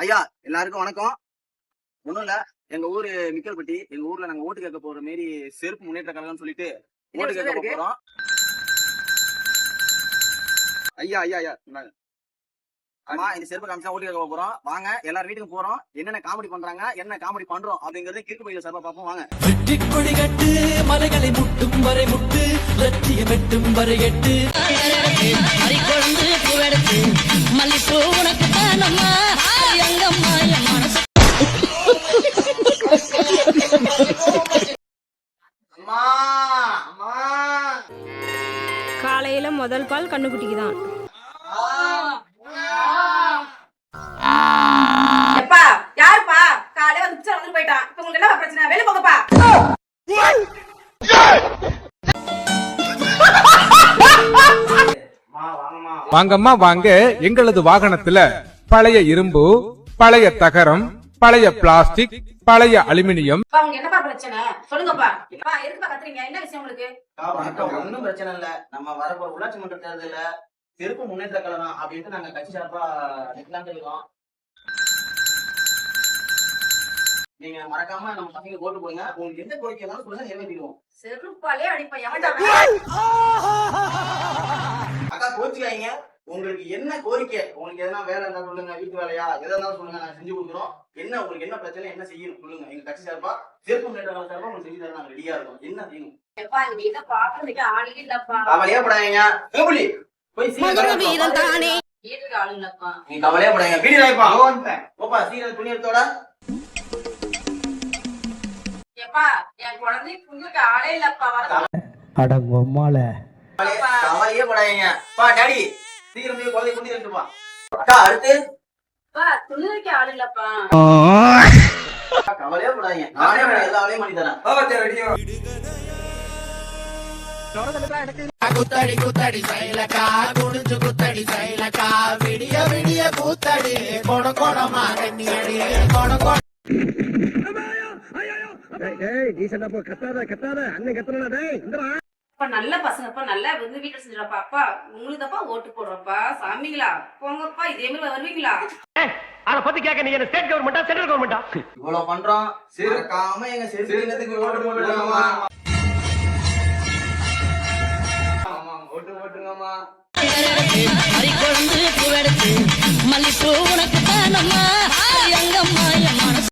ஐயா எல்லாருக்கும் வணக்கம். ஒண்ணும் இல்ல, எங்க ஊரு மிக்கல்பட்டி. எங்க ஊர்ல நாங்க ஓட்டு கேட்க போற மாரி செருப்பு முன்னேற்ற கழகம்னு சொல்லிட்டு ஓட்டு கேட்க போறோம். ஐயா ஐயா ஐயா சொன்னாங்க. ஆமா, இந்த செருப்பு காமிச்சா ஓட்டு கேட்க போறோம். வாங்க எல்லாரும் வீட்டுக்கு போறோம். என்னென்ன காமெடி பண்றாங்க, என்ன காமெடி பண்றோம் அப்படிங்கறது கிறுக்கு பையில சார்பா பார்ப்போம். வாங்க. வெற்றி கொடி கட்டு, மலைகளை முட்டும் வரை முட்டு, லட்சியம் எட்டும் வரை எட்டு. அரிக்கொழுந்து பூவெடுத்து மல்லிப்பூ உனக்கு தானம்மா எங்கம்மா என் மனசு. அம்மா அம்மா, காலையில முதல் பால் கண்ணுக்குட்டிக்கு தான். எப்பா யாருப்பா காலையில வந்து பிச்சை வந்து போயிட்டான். இப்ப உங்களுக்கு என்ன பிரச்சனை? வெளிய போங்கப்பா. வாங்கம்மா வாங்க, எங்களது வாகனத்துல பழைய இரும்பு, பழைய தகரம், பழைய பிளாஸ்டிக், பழைய அலுமினியம். அப்பா உங்களுக்கு என்னப்பா பிரச்சனை சொல்லுங்கப்பா. அப்பா எதுக்குப்பா கத்துறீங்க? என்ன விஷயம் உங்களுக்கு? ஒன்னும் பிரச்சனை இல்ல. நம்ம வரப்போற உள்ளாட்சி மன்ற தேர்தல செருப்பு முன்னேற்ற கழகம் அப்படின்ட்டு நாங்க கட்சி சார்பா நிக்கலாம்னு இருக்கோம். நீங்க மறக்காம நம்ம பசங்க ஓட்டு போடுங்க. உங்களுக்கு எந்த கோரிக்கை இருந்தாலும் சொல்லுங்க, நிறைவேற்றிடுவோம். செருப்பாலே அடிப்பா. எவன்டா? அக்கா கோச்சிக்காதீங்க. உங்களுக்கு என்ன கோரிக்கை, உங்களுக்கு எதனா வேலை இருந்தா சொல்லுங்க, வீட்டு வேலையா எதா இருந்தாலும் சொல்லுங்க, நாங்க செஞ்சு கொடுக்குறோம். என்ன உங்களுக்கு என்ன பிரச்சனை, என்ன செய்யணும் சொல்லுங்க. எங்க கட்சி சார்பா செருப்பு முன்னேற்ற கழகம் சார்பா உங்களுக்கு செஞ்சு தர நாங்க ரெடியா இருக்கோம். என்ன செய்யணும்? எப்பா இங்க வீட்டை பாக்குறதுக்கு ஆளு இல்லப்பா. கவலையே படாதீங்க. கேபுலி போய் மதுரை வீரன் சீக்கிரம் தானே. வீட்டுக்கு ஆளு இல்லப்பா. நீ கவலையே படாதீங்க. வீடு ராய்ப்பா போப்பா, சீக்கிரம் துணி எடுத்தோட. எப்பா என் குழந்தை உங்களுக்கு ஆளே இல்லப்பா. அடங்கொம்மால கவலையே படாதீங்க. பா டாடி சீக்கிரம் போய் குழந்தை குண்டி எடுத்துப்பா. அக்கா அடுத்து அப்பா துணிக்கு ஆளு இல்லப்பா. கவலையே படாதீங்க. நானே எல்லா வேலையும் பண்ணி தரேன். குத்தடி குத்தடி சைலக்கா, குடிஞ்சு குத்தடி சைலக்கா, விடிய விடிய கூத்தடி, கொட கொடமா கண்ணியடி, கொட கொட. அப்பா நல்ல பசங்கப்பா, நல்லா வந்து வீட்டுல செஞ்சிடப்பா. அப்பா உங்களுக்குப்பா ஓட்டு போடுறப்பா. சாமிங்களா போங்கப்பா, இதே மாதிரி வருவீங்களா? அத பத்தி கேக்க நீங்க ஸ்டேட் கவர்மெண்டா சென்ட்ரல் கவர்மெண்டா? இவ்வளவு பண்றோம். சிறுக்காம எங்க சிறுக்கு ஓட்டு போட்டுருக்காமா. ஓட்டு போட்டுருங்கம்மா. அரிக்கொழுந்து பூவெடுத்து மல்லிப்பூ உனக்கு தானம்மா எங்கம்மா